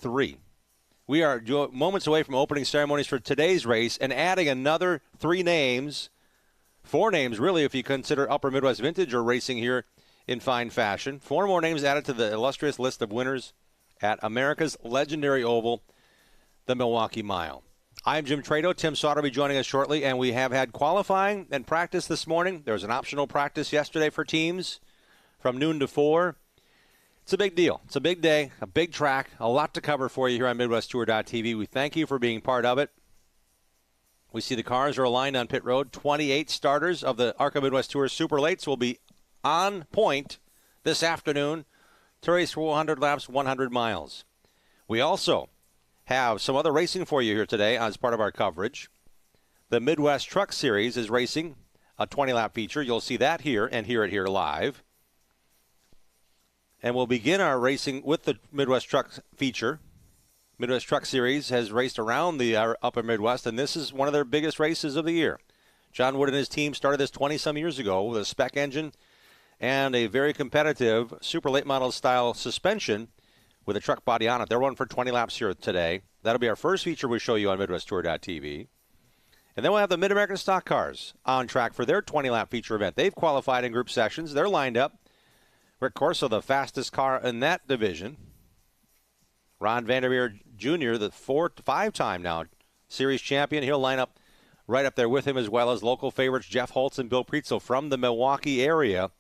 3. We are moments away from opening ceremonies for today's race and adding another 4 names, really, if you consider Upper Midwest Vintage or racing here in fine fashion. 4 more names added to the illustrious list of winners at America's legendary oval, the Milwaukee Mile. I'm Jim Trado. Tim Sauter will be joining us shortly, and we have had qualifying and practice this morning. There was an optional practice yesterday for teams from noon to 4. It's a big deal. It's a big day, a big track, a lot to cover for you here on MidwestTour.tv. We thank you for being part of it. We see the cars are aligned on pit road. 28 starters of the ARCA Midwest Tour Super Lates will be on point this afternoon to race 400 laps, 100 miles. We also have some other racing for you here today as part of our coverage. The Midwest Truck Series is racing a 20-lap feature. You'll see that here and hear it here live. And we'll begin our racing with the Midwest Truck feature. Midwest Truck Series has raced around the upper Midwest, and this is one of their biggest races of the year. John Wood and his team started this 20-some years ago with a spec engine and a very competitive super late model style suspension with a truck body on it. They're running for 20 laps here today. That'll be our first feature we show you on MidwestTour.tv. And then we'll have the Mid-American Stock Cars on track for their 20-lap feature event. They've qualified in group sessions. They're lined up. Rick Corso, the fastest car in that division. Ron Vandermeer Jr., the 5-time now series champion. He'll line up right up there with him, as well as local favorites Jeff Holtz and Bill Preetzel from the Milwaukee area,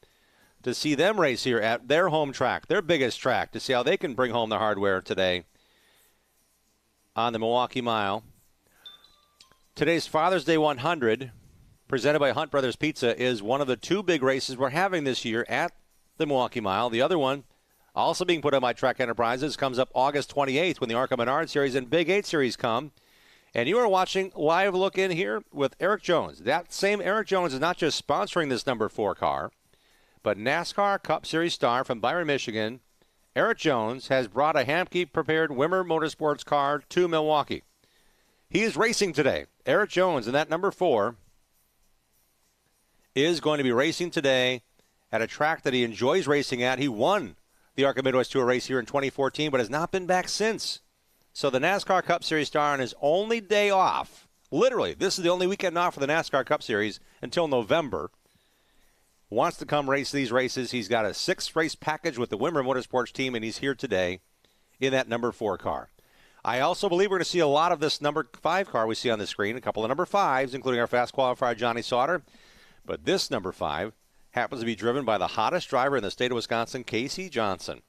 to see them race here at their home track, their biggest track, to see how they can bring home the hardware today on the Milwaukee Mile. Today's Father's Day 100, presented by Hunt Brothers Pizza, is one of the 2 big races we're having this year at the Milwaukee Mile. The other one, also being put on by Track Enterprises, comes up August 28th when the ARCA Menard Series and Big 8 Series come. And you are watching Live Look In here with Eric Jones. That same Eric Jones is not just sponsoring this number 4 car, but NASCAR Cup Series star from Byron, Michigan, Eric Jones, has brought a Hamke-prepared Wimmer Motorsports car to Milwaukee. He is racing today. Eric Jones, in that number 4, is going to be racing today at a track that he enjoys racing at. He won the ARCA Midwest Tour race here in 2014, but has not been back since. So the NASCAR Cup Series star on his only day off, literally, this is the only weekend off for the NASCAR Cup Series until November, wants to come race these races. He's got a 6-race package with the Wimmer Motorsports team, and he's here today in that number 4 car. I also believe we're going to see a lot of this number 5 car we see on the screen, a couple of number 5s, including our fast qualifier Johnny Sauter. But this number 5 happens to be driven by the hottest driver in the state of Wisconsin, Casey Johnson.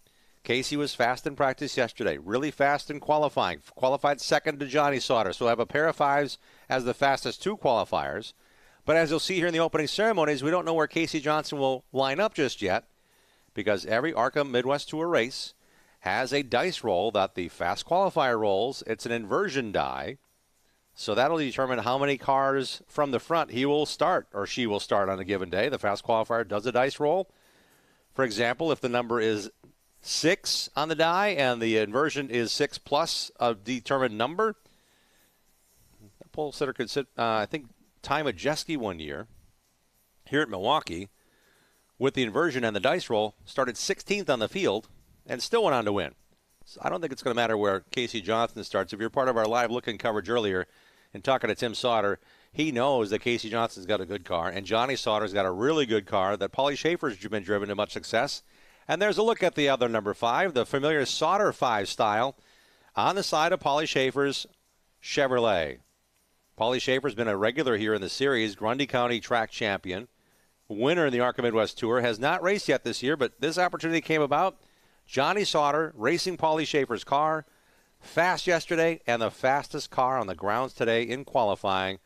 Casey was fast in practice yesterday, really fast in qualifying. Qualified second to Johnny Sauter, so we'll have a pair of 5s as the fastest 2 qualifiers. But as you'll see here in the opening ceremonies, we don't know where Casey Johnson will line up just yet, because every ARCA Midwest Tour race has a dice roll that the fast qualifier rolls. It's an inversion die. So that'll determine how many cars from the front he will start or she will start on a given day. The fast qualifier does a dice roll. For example, if the number is 6 on the die and the inversion is 6 plus a determined number, the pole sitter could sit, I think, Ty Majeski one year here at Milwaukee with the inversion and the dice roll, started 16th on the field and still went on to win. So I don't think it's going to matter where Casey Johnson starts. If you're part of our live look-in coverage earlier and talking to Tim Sauter, he knows that Casey Johnson's got a good car, and Johnny Sauter's got a really good car that Paulie Schaefer's been driven to much success. And there's a look at the other number 5, the familiar Sauter 5 style, on the side of Paulie Schaefer's Chevrolet. Paulie Schaefer's been a regular here in the series, Grundy County track champion, winner in the ARCA Midwest Tour, has not raced yet this year, but this opportunity came about. Johnny Sauter racing Paulie Schaefer's car, fast yesterday, and the fastest car on the grounds today in qualifying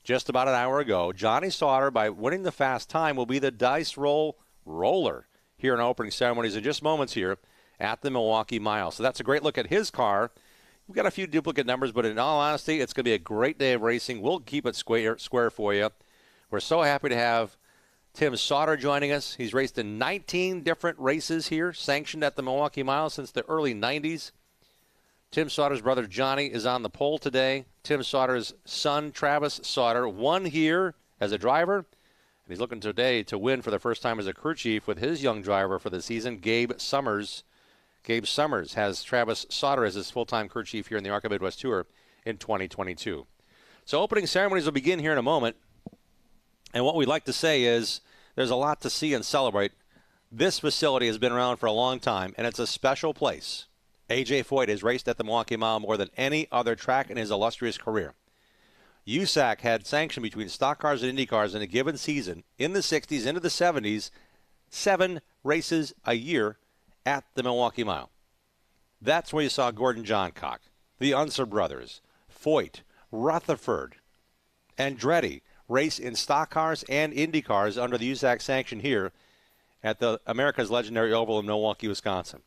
just about an hour ago. Johnny Sauter, by winning the fast time, will be the dice roll roller here in opening ceremonies in just moments here at the Milwaukee Mile. So that's a great look at his car. We've got a few duplicate numbers, but in all honesty, it's going to be a great day of racing. We'll keep it square for you. We're so happy to have Tim Sauter joining us. He's raced in 19 different races here, sanctioned at the Milwaukee Mile since the early 90s. Tim Sauter's brother Johnny is on the pole today. Tim Sauter's son, Travis Sauter, won here as a driver, and he's looking today to win for the first time as a crew chief with his young driver for the season, Gabe Summers. Gabe Summers has Travis Sauter as his full-time crew chief here in the ARCA Midwest Tour in 2022. So opening ceremonies will begin here in a moment. And what we'd like to say is there's a lot to see and celebrate. This facility has been around for a long time, and it's a special place. A.J. Foyt has raced at the Milwaukee Mile more than any other track in his illustrious career. USAC had sanction between stock cars and Indy cars in a given season in the 60s into the 70s, 7 races a year at the Milwaukee Mile. That's where you saw Gordon Johncock, the Unser brothers, Foyt, Rutherford, Andretti race in stock cars and Indy cars under the USAC sanction here at the America's legendary Oval in Milwaukee, Wisconsin.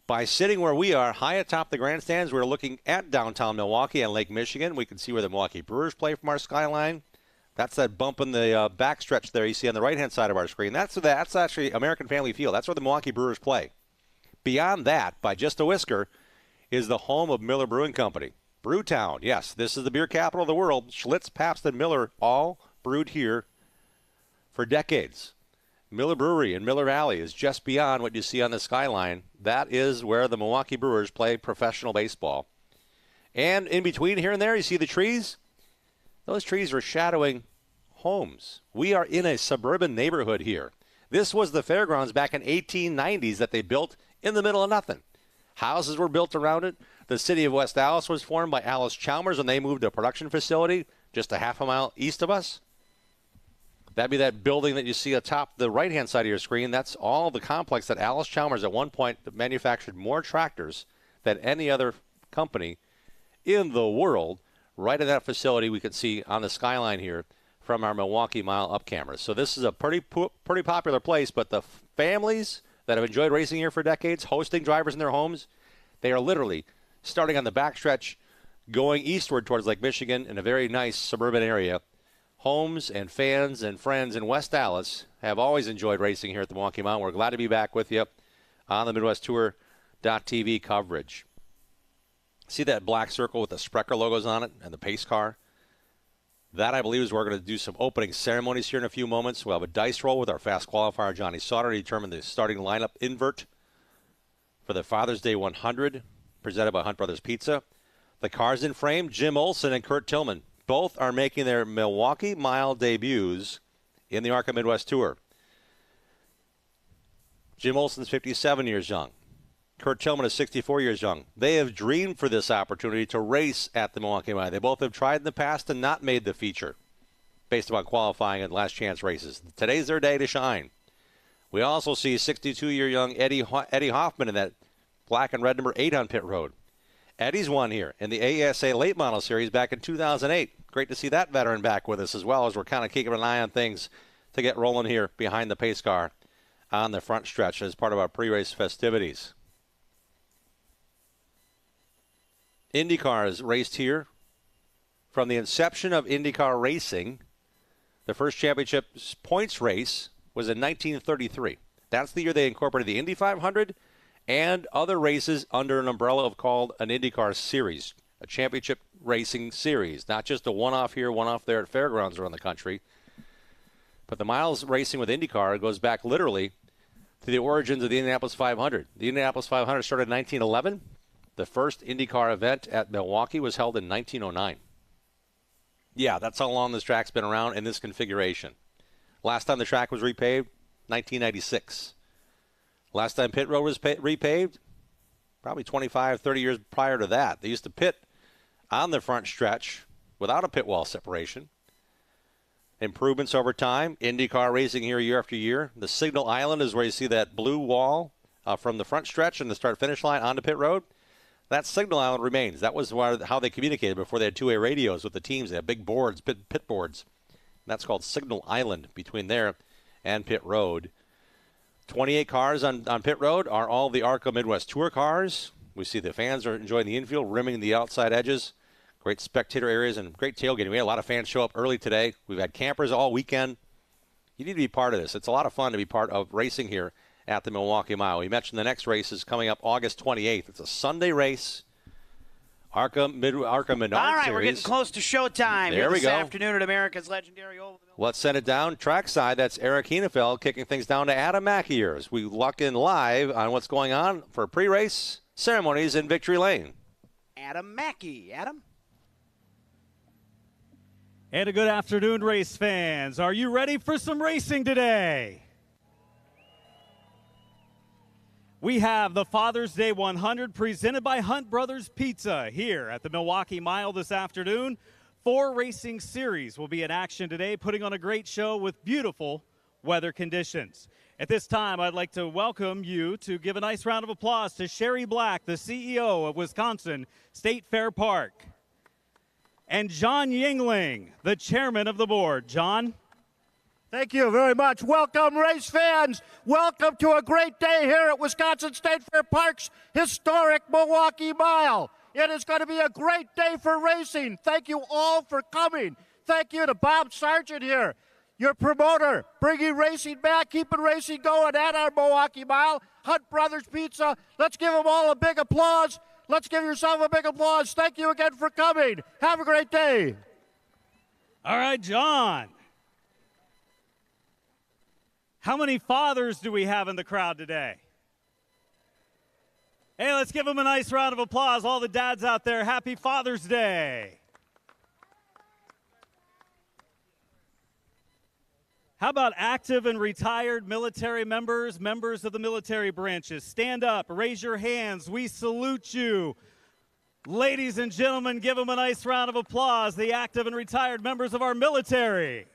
By sitting where we are, high atop the grandstands, we're looking at downtown Milwaukee and Lake Michigan. We can see where the Milwaukee Brewers play from our skyline. That's that bump in the backstretch there you see on the right-hand side of our screen. That's actually American Family Field. That's where the Milwaukee Brewers play. Beyond that, by just a whisker, is the home of Miller Brewing Company. Brewtown, yes, this is the beer capital of the world. Schlitz, Pabst, and Miller all brewed here for decades. Miller Brewery in Miller Valley is just beyond what you see on the skyline. That is where the Milwaukee Brewers play professional baseball. And in between here and there, you see the trees. Those trees are shadowing homes. We are in a suburban neighborhood here. This was the fairgrounds back in 1890s that they built in the middle of nothing. Houses were built around it. The city of West Allis was formed by Allis Chalmers, and they moved a production facility just a half a mile east of us. That'd be that building that you see atop the right-hand side of your screen. That's all the complex that Allis Chalmers at one point manufactured more tractors than any other company in the world. Right in that facility we could see on the skyline here from our Milwaukee Mile up cameras. So this is a pretty popular place, but the families that have enjoyed racing here for decades, hosting drivers in their homes, they are literally starting on the backstretch, going eastward towards Lake Michigan in a very nice suburban area. Homes and fans and friends in West Allis have always enjoyed racing here at the Milwaukee Mile. We're glad to be back with you on the Midwest Tour.tv coverage. See that black circle with the Sprecher logos on it and the pace car? That, I believe, is where we're going to do some opening ceremonies here in a few moments. We'll have a dice roll with our fast qualifier, Johnny Sauter, to determine the starting lineup invert for the Father's Day 100, presented by Hunt Brothers Pizza. The cars in frame, Jim Olson and Kurt Tillman. Both are making their Milwaukee Mile debuts in the ARCA Midwest Tour. Jim Olson's 57 years young. Kurt Tillman is 64 years young. They have dreamed for this opportunity to race at the Milwaukee Mile. They both have tried in the past and not made the feature based upon qualifying and last chance races. Today's their day to shine. We also see 62-year young Eddie Hoffman in that black and red number 8 on pit road. Eddie's won here in the ASA Late Model Series back in 2008. Great to see that veteran back with us as well, as we're kind of keeping an eye on things to get rolling here behind the pace car on the front stretch as part of our pre-race festivities. IndyCars raced here from the inception of IndyCar racing. The first championship points race was in 1933. That's the year they incorporated the Indy 500 and other races under an umbrella of called an IndyCar series, a championship racing series, not just a one-off here, one-off there at fairgrounds around the country. But the miles racing with IndyCar goes back literally to the origins of the Indianapolis 500. The Indianapolis 500 started in 1911. The first IndyCar event at Milwaukee was held in 1909. Yeah, that's how long this track's been around in this configuration. Last time the track was repaved, 1996. Last time pit road was repaved, probably 25, 30 years prior to that. They used to pit on the front stretch without a pit wall separation. Improvements over time. IndyCar racing here year after year. The Signal Island is where you see that blue wall from the front stretch and the start-finish line onto pit road. That Signal Island remains. That was how they communicated before they had two-way radios with the teams. They had big boards, pit boards. That's called Signal Island between there and pit road. 28 cars on pit road are all the ARCA Midwest Tour cars. We see the fans are enjoying the infield, rimming the outside edges. Great spectator areas and great tailgating. We had a lot of fans show up early today. We've had campers all weekend. You need to be part of this. It's a lot of fun to be part of racing here at the Milwaukee Mile. We mentioned the next race is coming up August 28th. It's a Sunday race ARCA Menard All right, Series. we're getting close to showtime There here we this go. afternoon at America's legendary Oval. Let's send it down. Trackside, that's Eric Hienefeld kicking things down to Adam Maciers as we lock in live on what's going on for pre-race ceremonies in Victory Lane. Adam Mackey. Adam? And a good afternoon, race fans. Are you ready for some racing today? We have the Father's Day 100 presented by Hunt Brothers Pizza here at the Milwaukee Mile this afternoon. 4 racing series will be in action today, putting on a great show with beautiful weather conditions. At this time, I'd like to welcome you to give a nice round of applause to Sherry Black, the CEO of Wisconsin State Fair Park, and John Yingling, the chairman of the board. John? Thank you very much. Welcome, race fans. Welcome to a great day here at Wisconsin State Fair Park's historic Milwaukee Mile. It is going to be a great day for racing. Thank you all for coming. Thank you to Bob Sargent here, your promoter, bringing racing back, keeping racing going at our Milwaukee Mile. Hunt Brothers Pizza. Let's give them all a big applause. Let's give yourself a big applause. Thank you again for coming. Have a great day. All right, John. How many fathers do we have in the crowd today? Hey, let's give them a nice round of applause. All the dads out there, happy Father's Day. How about active and retired military members, members of the military branches? Stand up, raise your hands. We salute you. Ladies and gentlemen, give them a nice round of applause, the active and retired members of our military.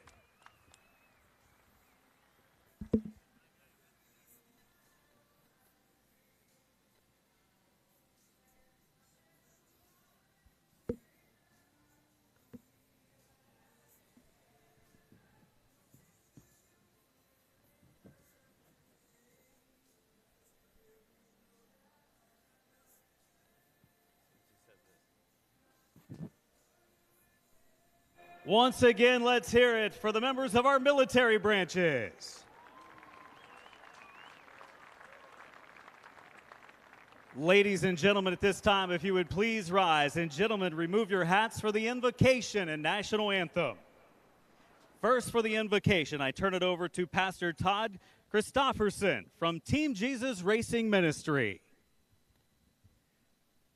Once again, let's hear it for the members of our military branches. Ladies and gentlemen, at this time, if you would please rise, and gentlemen, remove your hats for the invocation and national anthem. First, for the invocation, I turn it over to Pastor Todd Christofferson from Team Jesus Racing Ministry.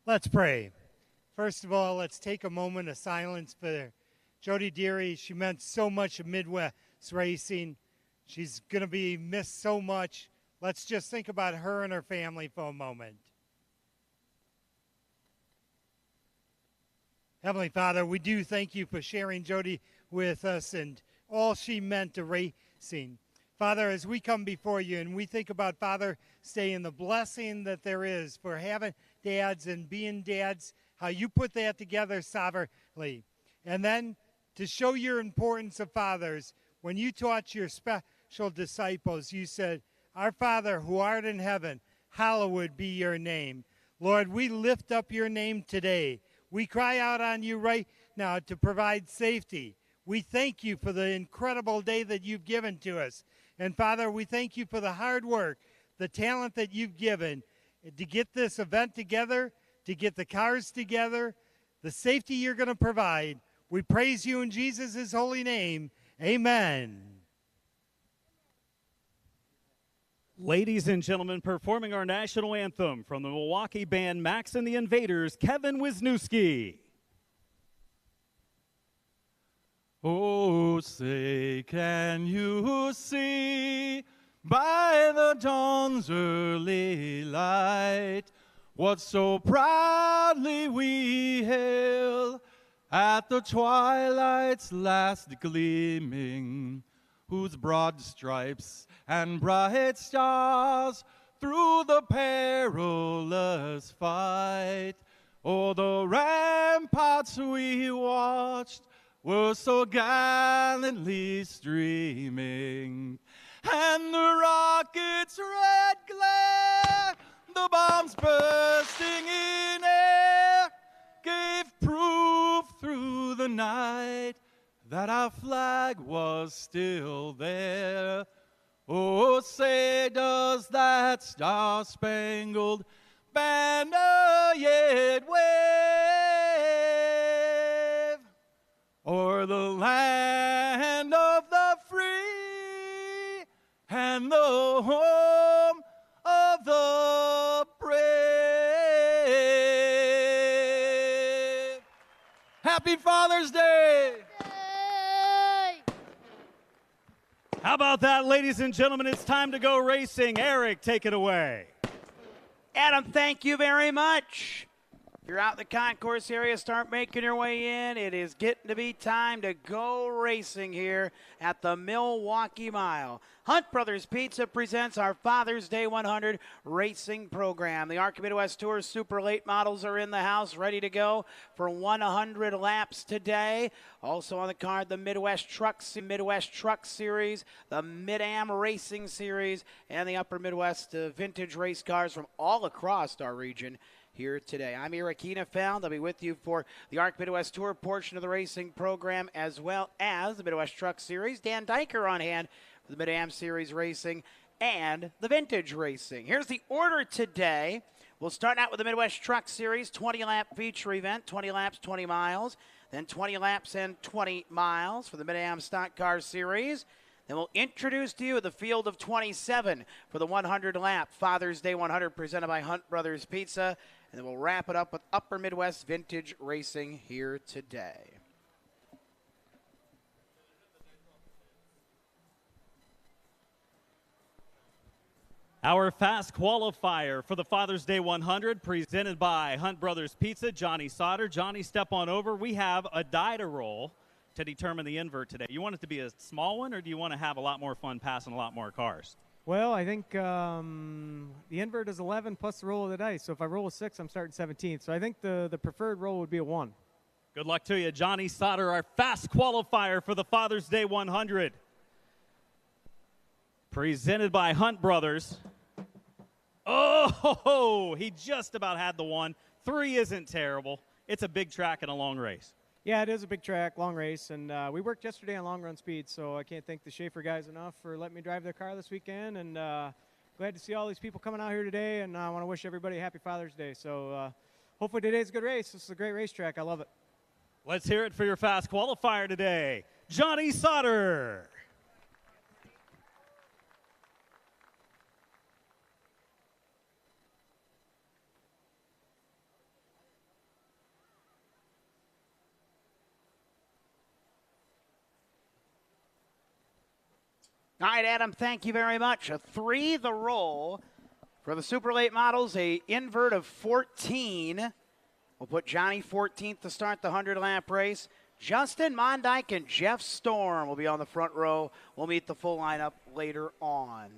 Let's pray. First of all, let's take a moment of silence for Jody Deary. She meant so much of Midwest racing. She's going to be missed so much. Let's just think about her and her family for a moment. Heavenly Father, we do thank you for sharing Jody with us and all she meant to racing. Father, as we come before you and we think about Father's Day and the blessing that there is for having dads and being dads, how you put that together sovereignly. And then to show your importance of fathers, when you taught your special disciples, you said, "Our Father who art in heaven, hallowed be your name." Lord, we lift up your name today. We cry out on you right now to provide safety. We thank you for the incredible day that you've given to us. And Father, we thank you for the hard work, the talent that you've given to get this event together, to get the cars together, the safety you're going to provide. We praise you in Jesus' holy name. Amen. Ladies and gentlemen, performing our national anthem from the Milwaukee band Max and the Invaders, Kevin Wisniewski. Oh, say, can you see by the dawn's early light what so proudly we hail at the twilight's last gleaming, whose broad stripes and bright stars through the perilous fight, o'er the ramparts we watched were so gallantly streaming, and the rocket's red glare, the bombs bursting in air, gave proof through the night that our flag was still there. Oh, say does that star-spangled banner yet wave? Happy Father's Day! How about that, ladies and gentlemen? It's time to go racing. Eric, take it away. Adam, thank you very much. If you're out in the concourse area, start making your way in. It is getting to be time to go racing here at the Milwaukee Mile. Hunt Brothers Pizza presents our Father's Day 100 racing program. The ARCA Midwest Tour Super Late models are in the house, ready to go for 100 laps today. Also on the card, the Midwest Truck Series, the Mid-Am Racing Series, and the Upper Midwest vintage race cars from all across our region here today. I'm Eric Heenefeld. I'll be with you for the ARC Midwest Tour portion of the racing program, as well as the Midwest Truck Series. Dan Diker on hand for the Mid-Am Series Racing and the Vintage Racing. Here's the order today. We'll start out with the Midwest Truck Series 20-lap feature event, 20 laps, 20 miles, then 20 laps and 20 miles for the Mid-Am Stock Car Series. Then we'll introduce to you the field of 27 for the 100-lap Father's Day 100 presented by Hunt Brothers Pizza. And then we'll wrap it up with Upper Midwest Vintage Racing here today. Our fast qualifier for the Father's Day 100 presented by Hunt Brothers Pizza, Johnny Sauter. Johnny, step on over. We have a die to roll to determine the invert today. You want it to be a small one, or do you want to have a lot more fun passing a lot more cars? Well, I think the invert is 11 plus the roll of the dice. So if I roll a 6, I'm starting 17th. So I think the preferred roll would be a 1. Good luck to you, Johnny Sauter, our fast qualifier for the Father's Day 100. Presented by Hunt Brothers. Oh, he just about had the 1. 3 isn't terrible. It's a big track and a long race. Yeah, it is a big track, long race, and we worked yesterday on long run speed, so I can't thank the Schaefer guys enough for letting me drive their car this weekend, and glad to see all these people coming out here today, and I want to wish everybody a happy Father's Day. So hopefully today's a good race. This is a great racetrack. I love it. Let's hear it for your fast qualifier today, Johnny Sauter. All right, Adam, thank you very much. A 3 the roll for the Super Late models, a invert of 14. We'll put Johnny 14th to start the 100-lap race. Justin Mondyke and Jeff Storm will be on the front row. We'll meet the full lineup later on.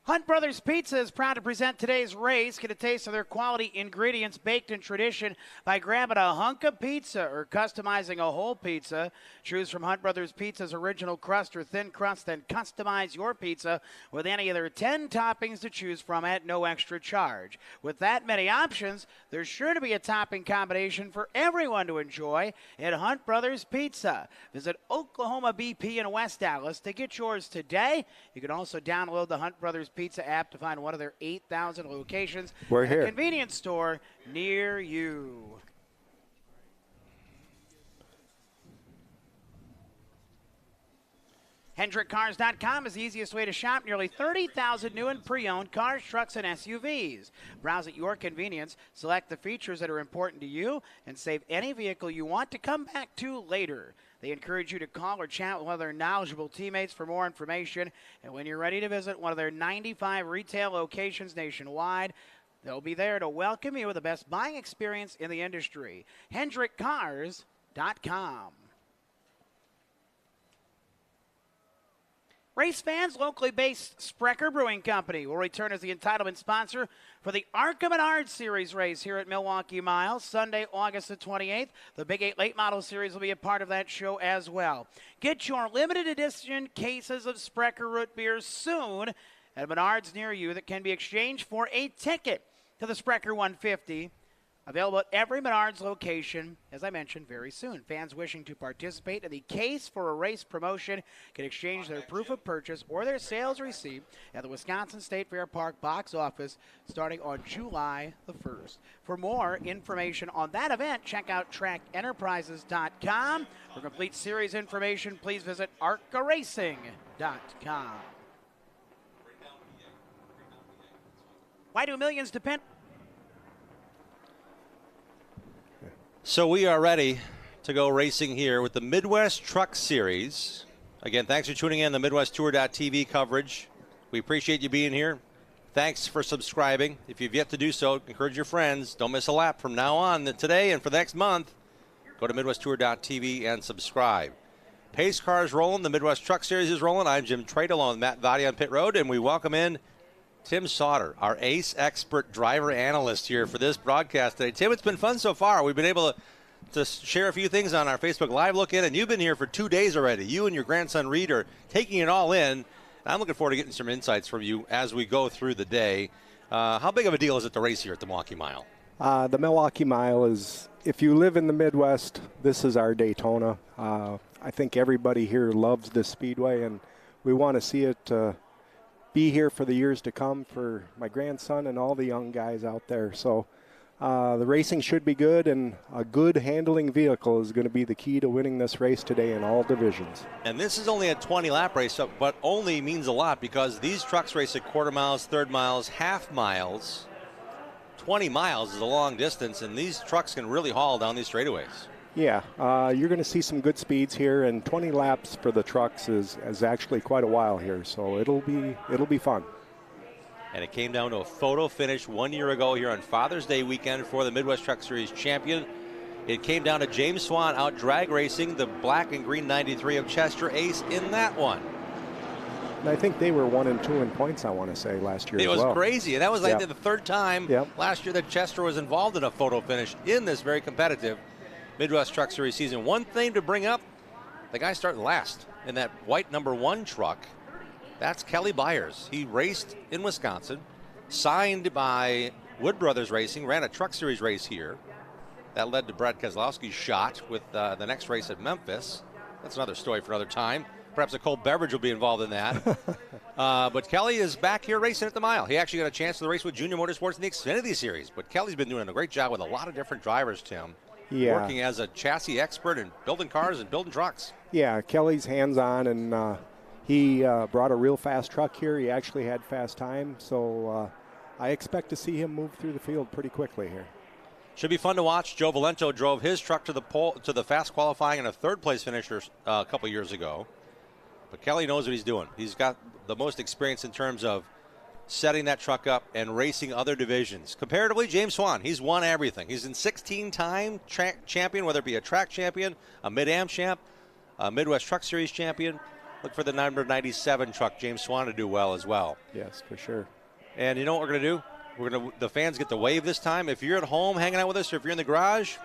Hunt Brothers Pizza is proud to present today's race. Get a taste of their quality ingredients baked in tradition by grabbing a hunk of pizza or customizing a whole pizza. Choose from Hunt Brothers Pizza's original crust or thin crust, then customize your pizza with any of their 10 toppings to choose from at no extra charge. With that many options, there's sure to be a topping combination for everyone to enjoy at Hunt Brothers Pizza. Visit Oklahoma BP in West Allis to get yours today. You can also download the Hunt Brothers Pizza app to find one of their 8,000 locations at a convenience store near you. HendrickCars.com is the easiest way to shop nearly 30,000 new and pre-owned cars, trucks, and SUVs. Browse at your convenience, select the features that are important to you, and save any vehicle you want to come back to later. They encourage you to call or chat with one of their knowledgeable teammates for more information. And when you're ready to visit one of their 95 retail locations nationwide, they'll be there to welcome you with the best buying experience in the industry. HendrickCars.com. Race fans, locally based Sprecher Brewing Company will return as the entitlement sponsor for the ARCA Menard Series race here at Milwaukee Mile, Sunday, August the 28th. The Big 8 Late Model Series will be a part of that show as well. Get your limited edition cases of Sprecher root beer soon at a Menards near you that can be exchanged for a ticket to the Sprecher 150. Available at every Menards location, as I mentioned, very soon. Fans wishing to participate in the Case for a Race promotion can exchange their proof of purchase or their sales receipt at the Wisconsin State Fair Park box office starting on July the 1st. For more information on that event, check out trackenterprises.com. For complete series information, please visit arcaracing.com. Why do millions depend? So we are ready to go racing here with the Midwest Truck Series. Again, thanks for tuning in the MidwestTour.tv coverage. We appreciate you being here. Thanks for subscribing. If you've yet to do so, encourage your friends. Don't miss a lap from now on today and for the next month. Go to MidwestTour.tv and subscribe. Pace car is rolling. The Midwest Truck Series is rolling. I'm Jim Trade along with Matt Vadi on pit road, and we welcome in Tim Sauter, our ace expert driver analyst here for this broadcast today. Tim, it's been fun so far. We've been able to share a few things on our Facebook Live look in, and you've been here for 2 days already. You and your grandson Reed are taking it all in. I'm looking forward to getting some insights from you as we go through the day. How big of a deal is it to race here at the Milwaukee Mile? The Milwaukee Mile is, if you live in the Midwest, this is our Daytona. I think everybody here loves this speedway, and we want to see it be here for the years to come for my grandson and all the young guys out there. So the racing should be good, and a good handling vehicle is going to be the key to winning this race today in all divisions. And this is only a 20-lap race, but only means a lot because these trucks race at quarter miles, third miles, half miles. 20 miles is a long distance, and these trucks can really haul down these straightaways. Yeah, you're going to see some good speeds here, and 20 laps for the trucks is actually quite a while here, so it'll be fun. And it came down to a photo finish 1 year ago here on Father's Day weekend for the Midwest Truck Series champion. It came down to James Swan out drag racing the black and green 93 of Chester Ace in that one. And I think they were 1 and 2 in points, I want to say, last year. It was crazy, and that was like the third time last year that Chester was involved in a photo finish in this very competitive Midwest Truck Series season. One thing to bring up, the guy starting last in that white number 1 truck. That's Kelly Byers. He raced in Wisconsin, signed by Wood Brothers Racing, ran a Truck Series race here. That led to Brad Keselowski's shot with the next race at Memphis. That's another story for another time. Perhaps a cold beverage will be involved in that. But Kelly is back here racing at the mile. He actually got a chance to race with Junior Motorsports in the Xfinity Series. But Kelly's been doing a great job with a lot of different drivers, Tim. Yeah. Working as a chassis expert and building cars and building trucks. Yeah, Kelly's hands-on, and he brought a real fast truck here. He actually had fast time, so I expect to see him move through the field pretty quickly here. Should be fun to watch. Joe Valento drove his truck to the fast qualifying and a third-place finisher a couple years ago. But Kelly knows what he's doing. He's got the most experience in terms of setting that truck up and racing other divisions. Comparatively, James Swan, he's won everything. He's in 16-time champion, whether it be a track champion, a Mid-Am champ, a Midwest Truck Series champion. Look for the number 97 truck, James Swan, to do well as well. Yes, for sure. And you know what we're going to do? The fans get to wave this time. If you're at home hanging out with us, or if you're in the garage,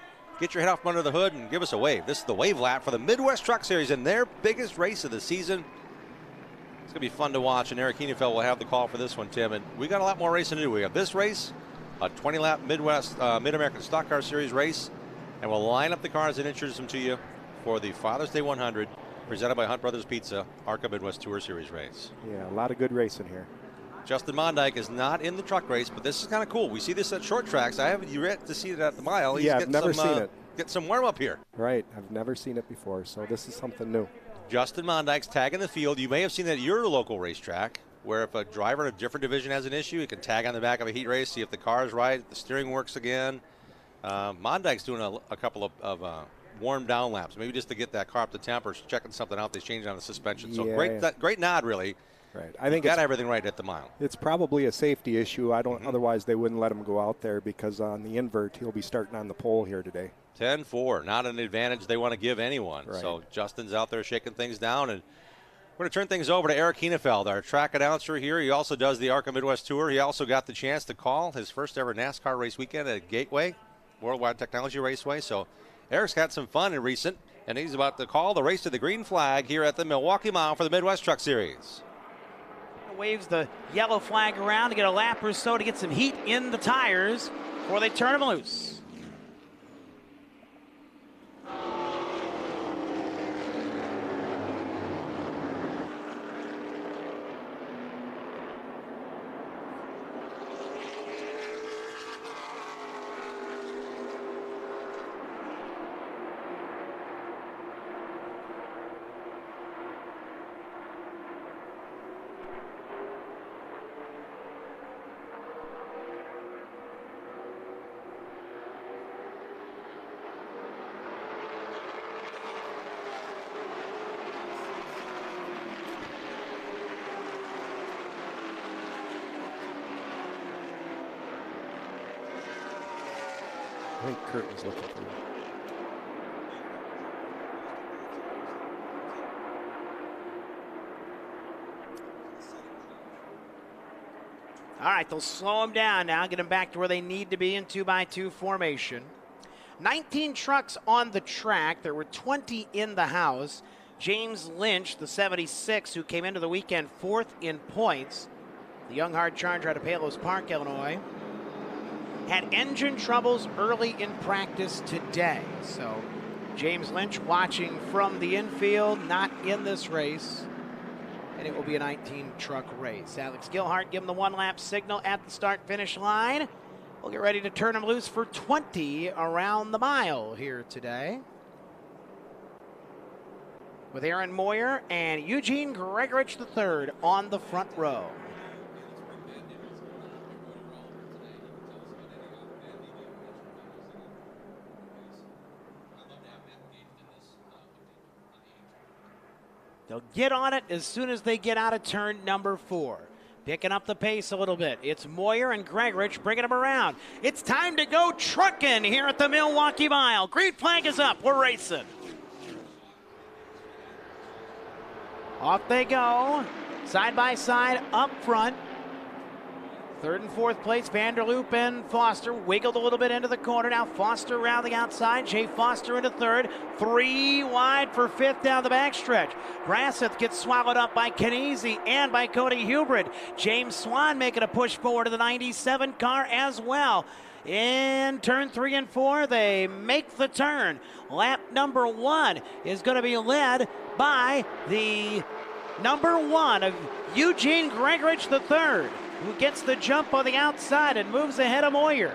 get your head off from under the hood and give us a wave. This is the wave lap for the Midwest Truck Series in their biggest race of the season. It's going to be fun to watch, and Eric Henefeld will have the call for this one, Tim. And we got a lot more racing to do. We have this race, a 20-lap Midwest Mid-American Stock Car Series race, and we'll line up the cars and introduce them to you for the Father's Day 100 presented by Hunt Brothers Pizza, ARCA Midwest Tour Series race. Yeah, a lot of good racing here. Justin Mondyke is not in the truck race, but this is kind of cool. We see this at short tracks. I haven't yet to see it at the mile. He's I've never seen it. Get some warm-up here. Right, I've never seen it before, so this is something new. Justin Mondyke's tagging the field. You may have seen that at your local racetrack, where if a driver in a different division has an issue, he can tag on the back of a heat race, see if the car is right, if the steering works again. Mondyke's doing a couple of warm down laps, maybe just to get that car up to temp or checking something out. They changed on the suspension. So great nod, really. Right. I think got everything right at the mile. It's probably a safety issue. Otherwise they wouldn't let him go out there, because on the invert he'll be starting on the pole here today. 10-4, not an advantage they want to give anyone. Right. So Justin's out there shaking things down, and we're going to turn things over to Eric Henefeld, our track announcer here. He also does the ARCA Midwest Tour. He also got the chance to call his first ever NASCAR race weekend at Gateway, Worldwide Technology Raceway. So Eric's had some fun in recent, and he's about to call the race to the green flag here at the Milwaukee Mile for the Midwest Truck Series. Waves the yellow flag around to get a lap or so to get some heat in the tires before they turn them loose. I think Kurt was looking for you. All right, they'll slow them down now, get them back to where they need to be in 2x2 formation. 19 trucks on the track. There were 20 in the house. James Lynch, the 76, who came into the weekend 4th in points, the young hard charger out of Palos Park, Illinois, had engine troubles early in practice today. So James Lynch watching from the infield, not in this race. And it will be a 19-truck race. Alex Gilhart give him the one-lap signal at the start-finish line. We'll get ready to turn him loose for 20 around the mile here today, with Aaron Moyer and Eugene Gregorich III on the front row. They'll get on it as soon as they get out of turn number 4. Picking up the pace a little bit. It's Moyer and Gregorich bringing them around. It's time to go trucking here at the Milwaukee Mile. Green flag is up. We're racing. Off they go. Side by side up front. 3rd and 4th place, Vanderloop and Foster wiggled a little bit into the corner. Now Foster around the outside. Jay Foster into 3rd. 3 wide for 5th down the backstretch. Brasseth gets swallowed up by Kniese and by Cody Hubrid. James Swan making a push forward to the 97 car as well. In turn 3 and 4, they make the turn. Lap number 1 is going to be led by the number 1 of Eugene Gregorich III, who gets the jump on the outside and moves ahead of Moyer.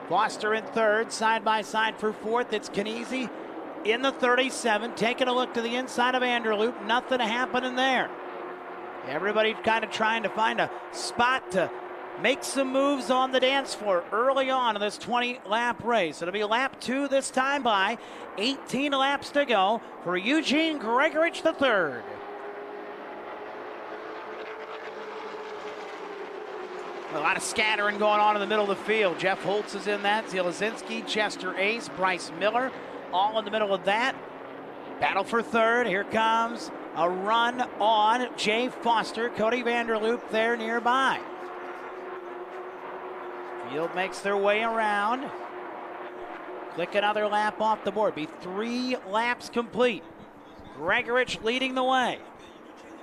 Foster in 3rd, side by side for 4th. It's Kniese in the 37, taking a look to the inside of Vanderloop. Nothing happening there. Everybody kind of trying to find a spot to make some moves on the dance floor early on in this 20-lap race. It'll be lap 2 this time by. 18 laps to go for Eugene Gregorich III. A lot of scattering going on in the middle of the field. Jeff Holtz is in that. Zielazinski, Chester Ace, Bryce Miller, all in the middle of that. Battle for 3rd. Here comes a run on Jay Foster. Cody Vanderloop there nearby. Field makes their way around. Click another lap off the board. Be 3 laps complete. Gregorich leading the way.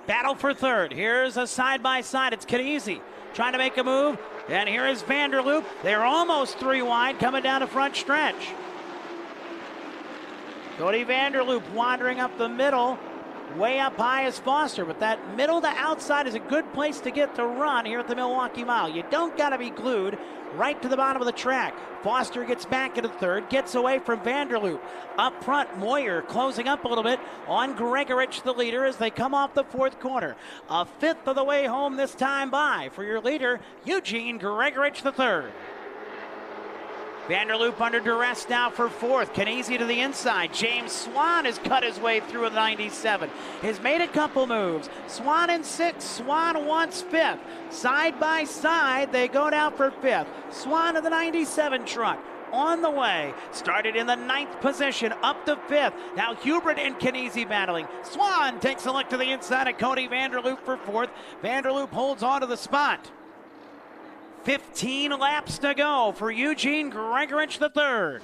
Battle for 3rd. Here's a side-by-side. It's Kniese trying to make a move. And here is Vanderloop. They're almost 3 wide coming down the front stretch. Cody Vanderloop wandering up the middle. Way up high is Foster, but that middle to outside is a good place to get the run here at the Milwaukee Mile. You don't got to be glued right to the bottom of the track. Foster gets back into 3rd, gets away from Vanderloop. Up front, Moyer closing up a little bit on Gregorich, the leader, as they come off the 4th corner. A 5th of the way home this time by for your leader, Eugene Gregorich III. Vanderloop under duress now for 4th. Kniese to the inside. James Swan has cut his way through a 97. Has made a couple moves. Swan in 6th. Swan wants 5th. Side by side, they go down for 5th. Swan of the 97 truck on the way. Started in the 9th position, up to 5th. Now Hubrid and Kniese battling. Swan takes a look to the inside of Cody Vanderloop for 4th. Vanderloop holds on to the spot. 15 laps to go for Eugene Gregorich III.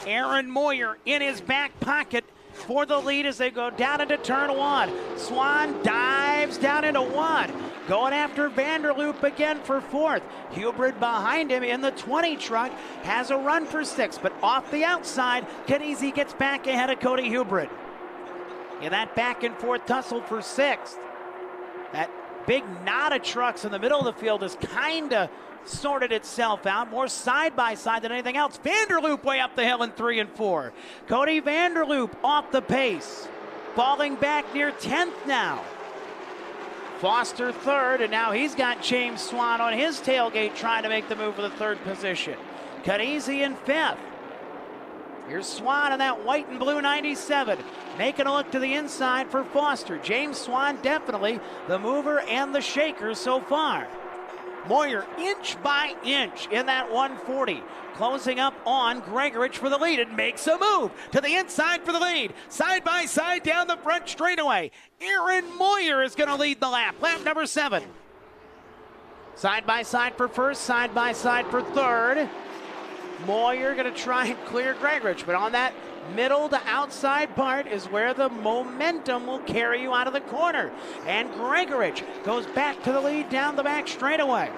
Aaron Moyer in his back pocket for the lead as they go down into turn 1. Swan dives down into 1. Going after Vanderloop again for 4th. Hubrid behind him in the 20 truck has a run for 6th, but off the outside, Kniese gets back ahead of Cody Hubrid. In that back and forth tussle for 6th. That big knot of trucks in the middle of the field has kind of sorted itself out. More side by side than anything else. Vanderloop way up the hill in 3 and 4. Cody Vanderloop off the pace. Falling back near 10th now. Foster 3rd, and now he's got James Swan on his tailgate trying to make the move for the 3rd position. Kniese in 5th. Here's Swan in that white and blue 97. Making a look to the inside for Foster. James Swan definitely the mover and the shaker so far. Moyer inch by inch in that 140. Closing up on Gregorich for the lead and makes a move to the inside for the lead. Side by side down the front straightaway. Aaron Moyer is going to lead the lap. Lap number 7. Side by side for first, side by side for third. Moyer going to try and clear Gregorich, but on that middle to outside part is where the momentum will carry you out of the corner. And Gregorich goes back to the lead down the back straightaway.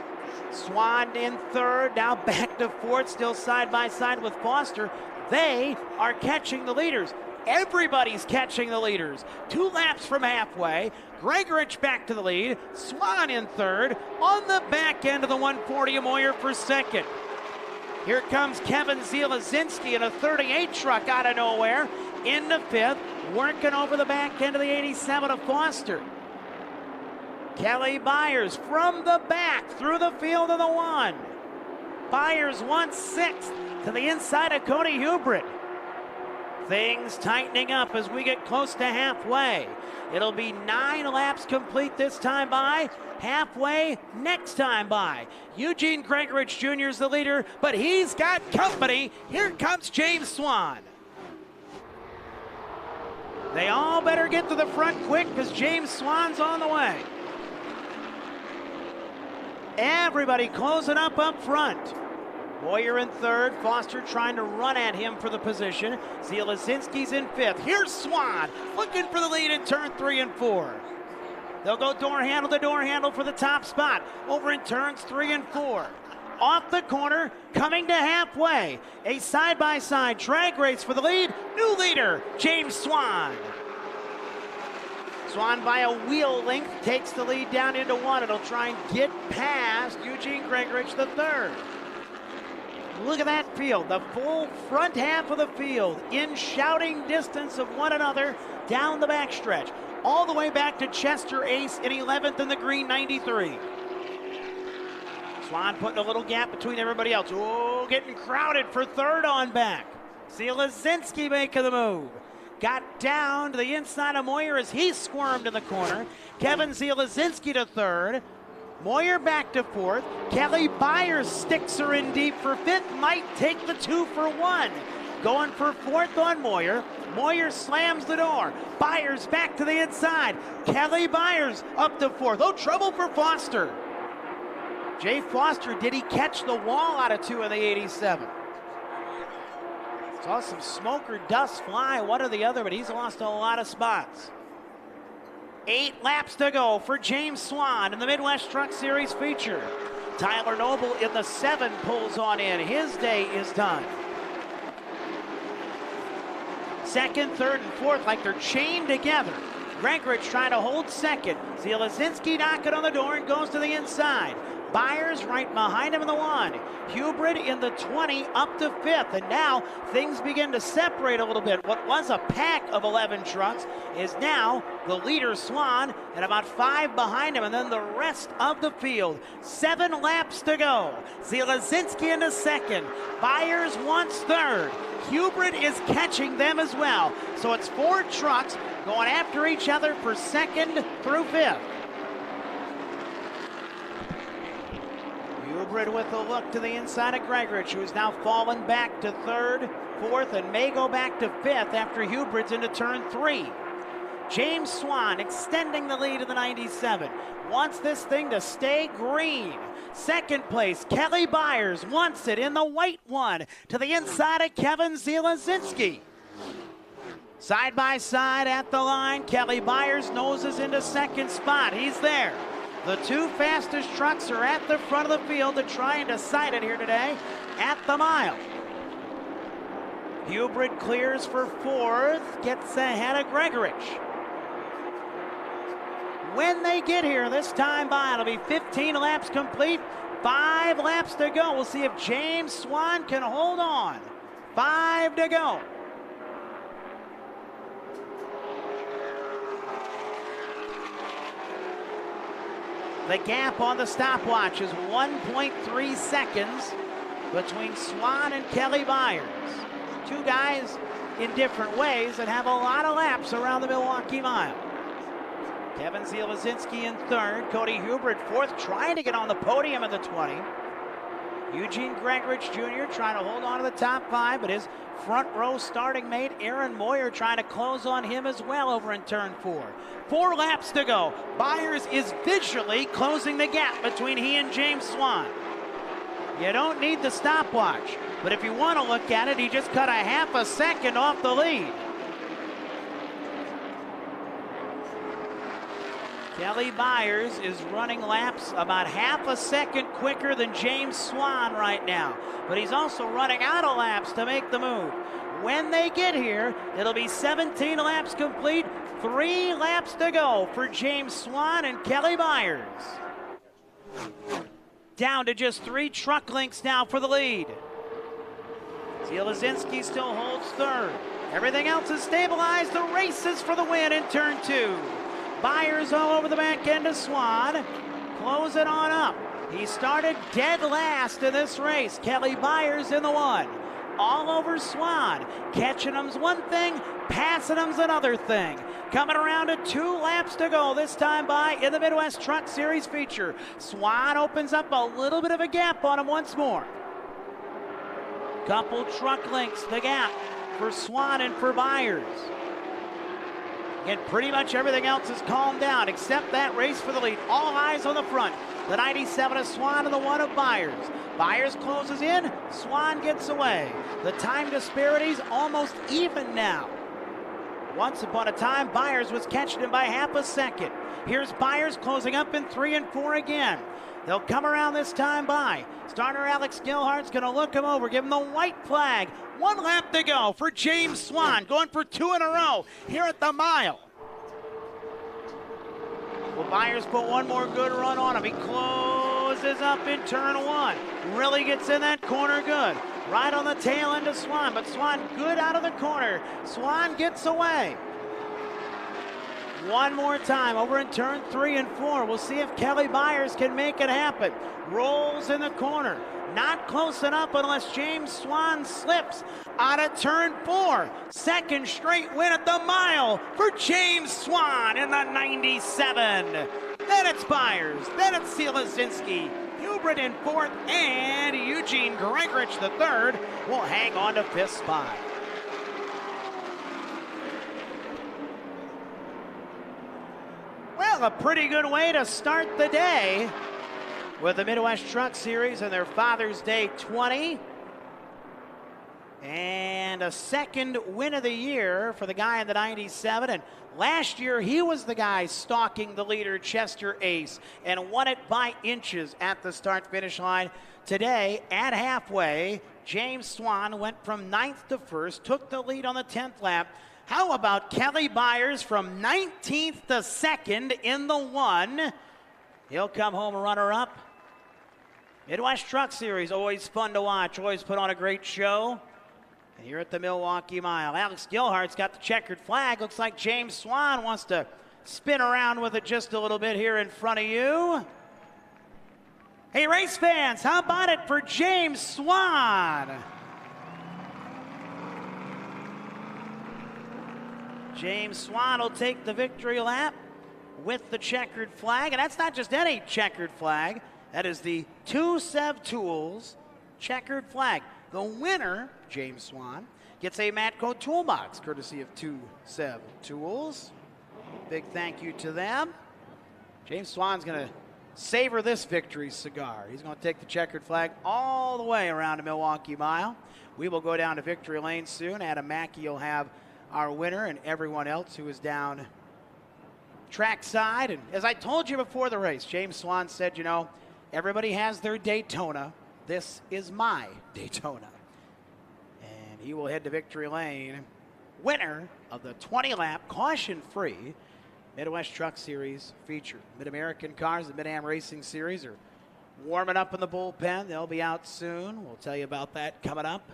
Swan in third, now back to fourth, still side by side with Foster. They are catching the leaders. Everybody's catching the leaders. 2 laps from halfway. Gregorich back to the lead. Swan in third. On the back end of the 140, Moyer for second. Here comes Kevin Zielazinski in a 38 truck out of nowhere. Into fifth, working over the back end of the 87 of Foster. Kelly Byers from the back through the field of the 1. Byers 1/6 to the inside of Cody Hubert. Things tightening up as we get close to halfway. It'll be 9 laps complete this time by. Halfway next time by. Eugene Gregorich Jr. is the leader, but he's got company. Here comes James Swan. They all better get to the front quick because James Swan's on the way. Everybody closing up front. Moyer in third, Foster trying to run at him for the position. Zielazinski's in fifth. Here's Swan looking for the lead in turn 3 and 4. They'll go door handle to door handle for the top spot over in turns 3 and 4. Off the corner, coming to halfway. A side-by-side drag race for the lead. New leader, James Swan. Swan by a wheel length takes the lead down into 1. It'll try and get past Eugene Gregorich the third. Look at that field, the full front half of the field in shouting distance of one another down the backstretch. All the way back to Chester Ace in 11th in the green 93. Swan putting a little gap between everybody else. Oh, getting crowded for third on back. Zielazinski making the move. Got down to the inside of Moyer as he squirmed in the corner. Kevin Zielazinski to third. Moyer back to fourth. Kelly Byers sticks her in deep for fifth. Might take the 2 for 1. Going for fourth on Moyer. Moyer slams the door. Byers back to the inside. Kelly Byers up to fourth. Oh, trouble for Foster. Jay Foster, did he catch the wall out of 2 in the 87? Saw some smoke or dust fly, one or the other, but he's lost a lot of spots. 8 laps to go for James Swan in the Midwest Truck Series feature. Tyler Noble in the 7 pulls on in. His day is done. Second, third, and fourth like they're chained together. Gregorich trying to hold second. Zielazinski knocking on the door and goes to the inside. Byers right behind him in the 1. Hubert in the 20 up to 5th. And now things begin to separate a little bit. What was a pack of 11 trucks is now the leader Swan and about 5 behind him. And then the rest of the field. 7 laps to go. Zielazinski into second. Byers wants third. Hubert is catching them as well. So it's 4 trucks going after each other for second through 5th. Hubert with a look to the inside of Gregorich, who's now fallen back to third, fourth, and may go back to 5th after Hubert's into turn 3. James Swan extending the lead of the 97. Wants this thing to stay green. Second place, Kelly Byers wants it in the white 1 to the inside of Kevin Zielazinski. Side by side at the line, Kelly Byers noses into second spot. He's there. The 2 fastest trucks are at the front of the field to try and decide it here today at the mile. Hubert clears for 4th, gets ahead of Gregorich. When they get here this time by, it'll be 15 laps complete, 5 laps to go. We'll see if James Swan can hold on. 5 to go. The gap on the stopwatch is 1.3 seconds between Swan and Kelly Byers. 2 guys in different ways that have a lot of laps around the Milwaukee Mile. Kevin Zielasinski in third. Cody Hubert fourth, trying to get on the podium in the 20. Eugene Gregorich Jr. trying to hold on to the top 5, but his front row starting mate, Aaron Moyer, trying to close on him as well over in turn 4. 4 laps to go. Byers is visually closing the gap between he and James Swan. You don't need the stopwatch, but if you want to look at it, he just cut a half a second off the lead. Kelly Byers is running laps about half a second quicker than James Swan right now, but he's also running out of laps to make the move. When they get here, it'll be 17 laps complete, 3 laps to go for James Swan and Kelly Byers. Down to just 3 truck lengths now for the lead. Zielasinski still holds third. Everything else is stabilized. The race is for the win in turn 2. Byers all over the back end of Swan. Close it on up. He started dead last in this race. Kelly Byers in the 1. All over Swan. Catching him's one thing, passing him's another thing. Coming around to 2 laps to go this time by in the Midwest Truck Series feature. Swan opens up a little bit of a gap on him once more. Couple truck lengths, the gap for Swan and for Byers. And pretty much everything else is calmed down except that race for the lead. All eyes on the front. The 97 of Swan and the 1 of Byers. Byers closes in, Swan gets away. The time disparity's almost even now. Once upon a time, Byers was catching him by half a second. Here's Byers closing up in 3 and 4 again. They'll come around this time by. Starter Alex Gilhart's going to look him over, give him the white flag. 1 lap to go for James Swan, going for 2 in a row here at the mile. Well, Byers put one more good run on him. He closes up in turn 1. Really gets in that corner good. Right on the tail end of Swan, but Swan good out of the corner. Swan gets away. One more time over in turn 3 and 4. We'll see if Kelly Byers can make it happen. Rolls in the corner. Not close enough unless James Swan slips out of turn 4. Second straight win at the mile for James Swan in the 97. Then it's Byers. Then it's Zielasinski. Hubert in 4th, and Eugene Gregorich the 3rd will hang on to 5th spot. Well, a pretty good way to start the day with the Midwest Truck Series and their Father's Day 20. And a second win of the year for the guy in the 97. And last year, he was the guy stalking the leader, Chester Ace, and won it by inches at the start-finish line. Today, at halfway, James Swan went from 9th to 1st, took the lead on the 10th lap. How about Kelly Byers from 19th to 2nd in the 1? He'll come home runner-up. Midwest Truck Series, always fun to watch, always put on a great show. And here at the Milwaukee Mile, Alex Gilhart's got the checkered flag. Looks like James Swan wants to spin around with it just a little bit here in front of you. Hey, race fans, how about it for James Swan? James Swan will take the victory lap with the checkered flag. And that's not just any checkered flag. That is the 2Sev Tools checkered flag. The winner, James Swan, gets a Matco toolbox courtesy of 2Sev Tools. Big thank you to them. James Swan's going to savor this victory cigar. He's going to take the checkered flag all the way around the Milwaukee Mile. We will go down to victory lane soon. Adam Mackey will have our winner and everyone else who is down trackside. And as I told you before the race, James Swan said, you know, everybody has their Daytona. This is my Daytona. And he will head to victory lane. Winner of the 20-lap caution-free Midwest Truck Series feature. Mid-American cars, the Mid-Am Racing Series, are warming up in the bullpen. They'll be out soon. We'll tell you about that coming up.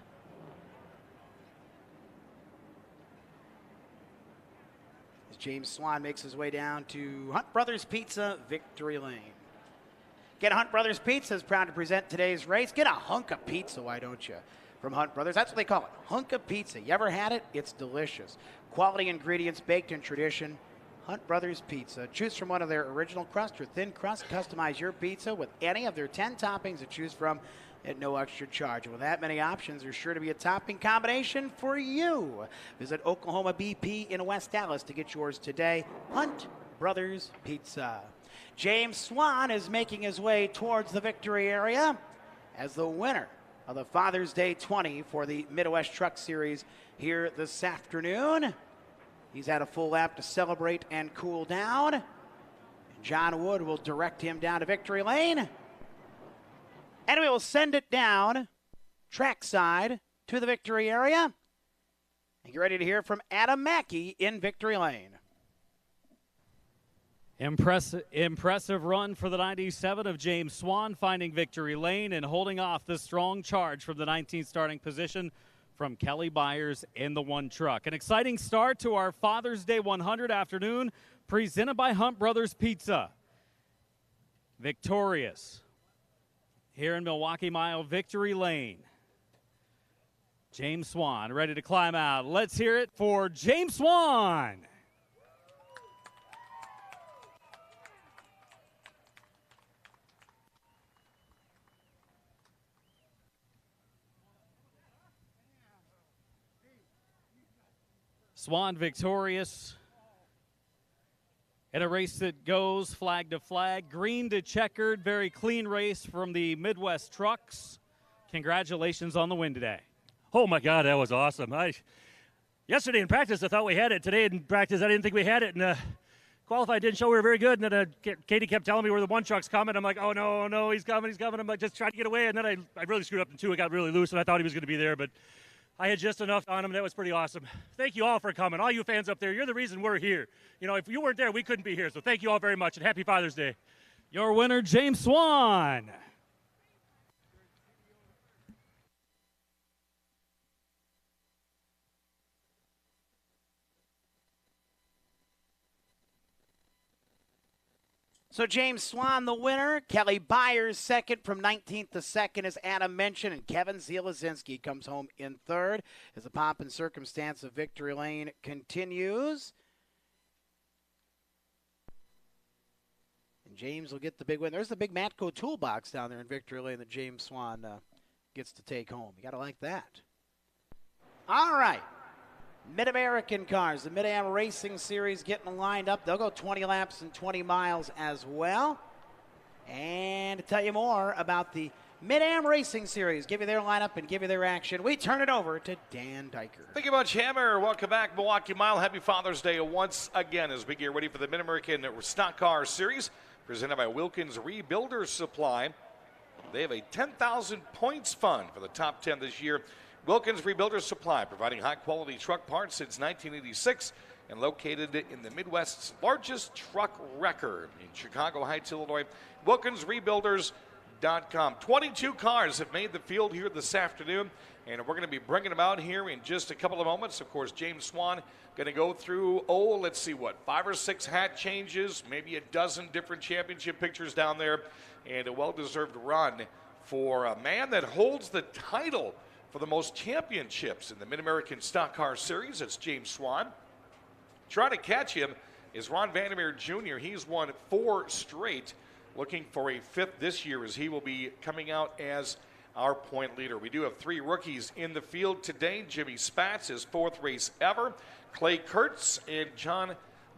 As James Swan makes his way down to Hunt Brothers Pizza Victory Lane. Get Hunt Brothers Pizza is proud to present today's race. Get a hunk of pizza, why don't you? From Hunt Brothers. That's what they call it, hunk of pizza. You ever had it? It's delicious. Quality ingredients baked in tradition. Hunt Brothers Pizza. Choose from one of their original crust or thin crust. Customize your pizza with any of their 10 toppings to choose from at no extra charge. And with that many options, there's sure to be a topping combination for you. Visit Oklahoma BP in West Allis to get yours today. Hunt Brothers Pizza. James Swan is making his way towards the victory area as the winner of the Father's Day 20 for the Midwest Truck Series here this afternoon. He's had a full lap to celebrate and cool down. John Wood will direct him down to victory lane. And we will send it down trackside to the victory area. And get ready to hear from Adam Mackey in victory lane. Impressive run for the 97 of James Swan, finding victory lane and holding off the strong charge from the 19th starting position from Kelly Byers in the one truck. An exciting start to our Father's Day 100 afternoon, presented by Hunt Brothers Pizza. Victorious here in Milwaukee Mile victory lane. James Swan ready to climb out. Let's hear it for James Swan. Swan victorious in a race that goes flag to flag, green to checkered, very clean race from the Midwest Trucks. Congratulations on the win today. Oh my God, that was awesome. Yesterday in practice, I thought we had it. Today in practice, I didn't think we had it. And qualified didn't show we were very good. And then Katie kept telling me where the one truck's coming. I'm like, oh no, he's coming. I'm like, just trying to get away. And then I really screwed up in two. It got really loose, and I thought he was going to be there, but I had just enough on him. That was pretty awesome. Thank you all for coming. All you fans up there, you're the reason we're here. You know, if you weren't there, we couldn't be here. So thank you all very much, and happy Father's Day. Your winner, James Swan. So James Swan, the winner. Kelly Byers, second. From 19th to second, as Adam mentioned. And Kevin Zielazinski comes home in third as the pomp and circumstance of victory lane continues. And James will get the big win. There's the big Matco toolbox down there in victory lane that James Swan gets to take home. You got to like that. All right. Mid-American cars, the Mid-Am Racing Series getting lined up. They'll go 20 laps and 20 miles as well. And to tell you more about the Mid-Am Racing Series, give you their lineup and give you their action, we turn it over to Dan Diker. Thank you much, Hammer. Welcome back, Milwaukee Mile. Happy Father's Day once again as we get ready for the Mid-American Stock Car Series presented by Wilkins Rebuilder Supply. They have a 10,000 points fund for the top 10 this year. Wilkins Rebuilder Supply, providing high-quality truck parts since 1986 and located in the Midwest's largest truck wrecker in Chicago Heights, Illinois. WilkinsRebuilders.com. 22 cars have made the field here this afternoon, and we're going to be bringing them out here in just a couple of moments. Of course, James Swan going to go through, 5 or 6 hat changes, maybe a dozen different championship pictures down there, and a well-deserved run for a man that holds the title for the most championships in the Mid-American Stock Car Series. It's James Swan. Trying to catch him is Ron Vandermeer Jr. He's won 4 straight, looking for a 5th this year as he will be coming out as our point leader. We do have 3 rookies in the field today. Jimmy Spatz, his 4th race ever. Clay Kurtz and John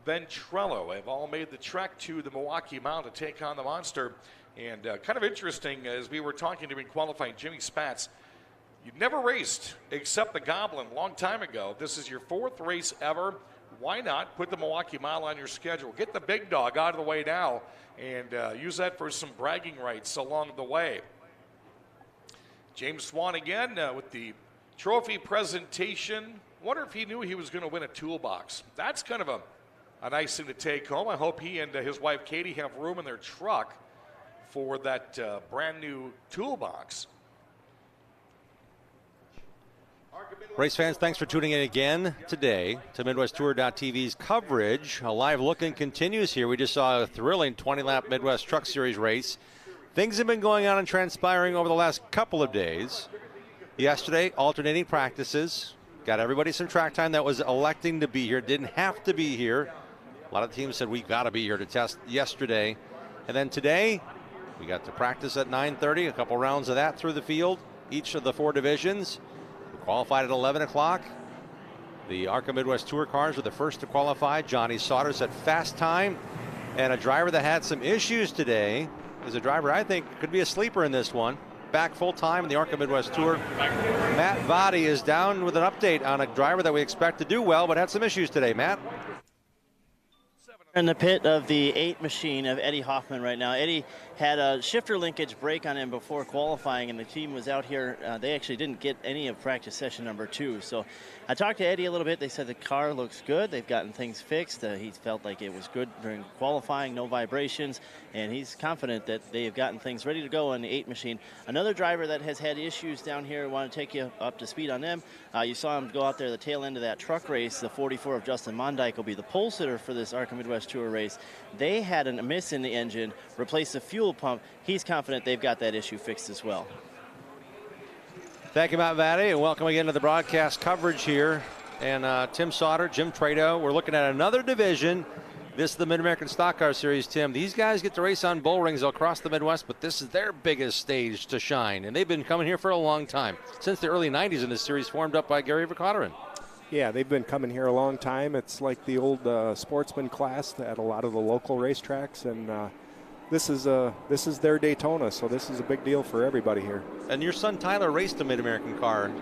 Ventrello have all made the trek to the Milwaukee Mile to take on the monster. And kind of interesting, as we were talking to him in qualifying, Jimmy Spatz, you never raced except the Goblin a long time ago. This is your 4th race ever. Why not put the Milwaukee Mile on your schedule? Get the big dog out of the way now and use that for some bragging rights along the way. James Swan again with the trophy presentation. Wonder if he knew he was going to win a toolbox. That's kind of a nice thing to take home. I hope he and his wife Katie have room in their truck for that brand new toolbox. Race fans, thanks for tuning in again today to MidwestTour.tv's coverage. A live look-in continues here. We just saw a thrilling 20-lap Midwest Truck Series race. Things have been going on and transpiring over the last couple of days. Yesterday, alternating practices. Got everybody some track time that was electing to be here. Didn't have to be here. A lot of teams said we got to be here to test yesterday. And then today, we got to practice at 9:30, a couple rounds of that through the field, each of the 4 divisions. We qualified at 11 o'clock. The ARCA Midwest Tour cars were the first to qualify. Johnny Sauter set fast time. And a driver that had some issues today is a driver I think could be a sleeper in this one. Back full time in the ARCA Midwest Tour. Matt Vadi is down with an update on a driver that we expect to do well, but had some issues today. Matt? In the pit of the 8 machine of Eddie Hoffman right now. Eddie had a shifter linkage break on him before qualifying, and the team was out here. They actually didn't get any of practice session number 2. So I talked to Eddie a little bit. They said the car looks good. They've gotten things fixed. He felt like it was good during qualifying, no vibrations, and he's confident that they have gotten things ready to go on the 8 machine. Another driver that has had issues down here, I want to take you up to speed on them. You saw him go out there the tail end of that truck race. The 44 of Justin Mondyke will be the pole sitter for this ARCA Midwest Tour race. They had a miss in the engine, replaced the fuel pump. He's confident they've got that issue fixed as well. Thank you, Matt Vadi, and welcome again to the broadcast coverage here. And Tim Sauter, Jim Trado, we're looking at another division. This is the Mid-American Stock Car Series, Tim. These guys get to race on bull rings across the Midwest, but this is their biggest stage to shine. And they've been coming here for a long time, since the early 90s in this series formed up by Gary Vacotterin. Yeah, they've been coming here a long time. It's like the old sportsman class at a lot of the local racetracks, and this is their Daytona, so this is a big deal for everybody here. And your son Tyler raced a Mid-American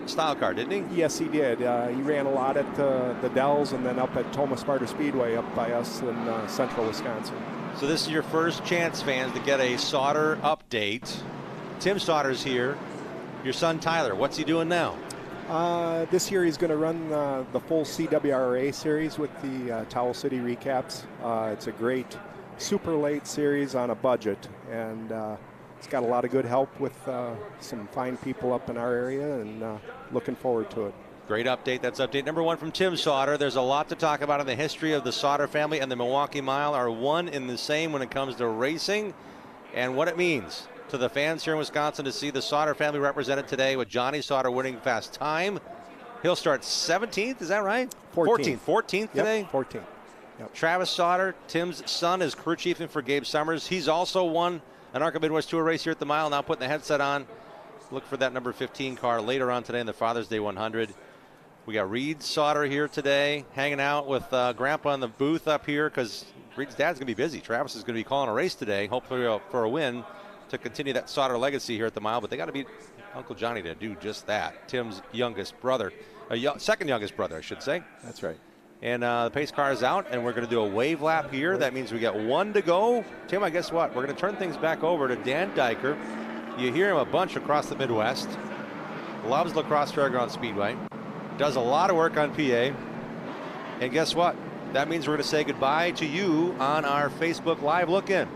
style car, didn't he? Yes, he did. He ran a lot at the Dells and then up at Thomas Sparta Speedway up by us in central Wisconsin. So this is your first chance, fans, to get a Sauter update. Tim Sauter's here. Your son Tyler, what's he doing now? This year he's going to run the full CWRA series with the Towel City recaps. It's a great super late series on a budget, and it's got a lot of good help with some fine people up in our area, and looking forward to it. Great update. That's update number 1 from Tim Sauter. There's a lot to talk about in the history of the Sauter family, and the Milwaukee Mile are one in the same when it comes to racing and what it means to the fans here in Wisconsin to see the Sauter family represented today with Johnny Sauter winning fast time. He'll start 17th, is that right? 14th. 14th today? Yep, 14th. Yep. Travis Sauter, Tim's son, is crew chiefing for Gabe Summers. He's also won an ARCA Midwest Tour race here at the mile, now putting the headset on. Look for that number 15 car later on today in the Father's Day 100. We got Reed Sauter here today, hanging out with Grandpa in the booth up here because Reed's dad's going to be busy. Travis is going to be calling a race today, hopefully for a win to continue that Sauter legacy here at the mile, but they got to beat Uncle Johnny to do just that. Tim's youngest brother, second youngest brother, I should say. That's right. And the pace car is out, and we're going to do a wave lap here. That means we got 1 to go. Tim, I guess what? We're going to turn things back over to Dan Diker. You hear him a bunch across the Midwest. Loves La Crosse Fairgrounds Speedway. Does a lot of work on PA. And guess what? That means we're going to say goodbye to you on our Facebook Live Look-In.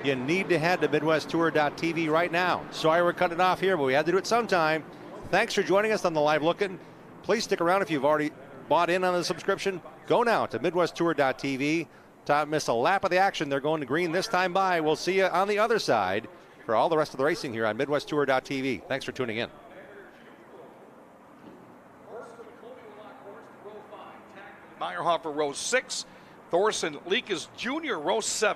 You need to head to MidwestTour.tv right now. Sorry we're cutting it off here, but we had to do it sometime. Thanks for joining us on the Live Look-In. Please stick around if you've already bought in on the subscription. Go now to MidwestTour.tv. To miss a lap of the action, they're going to green this time by. We'll see you on the other side for all the rest of the racing here on MidwestTour.tv. Thanks for tuning in. Meyerhofer, row 6. Thorson Leakus Jr., row 7.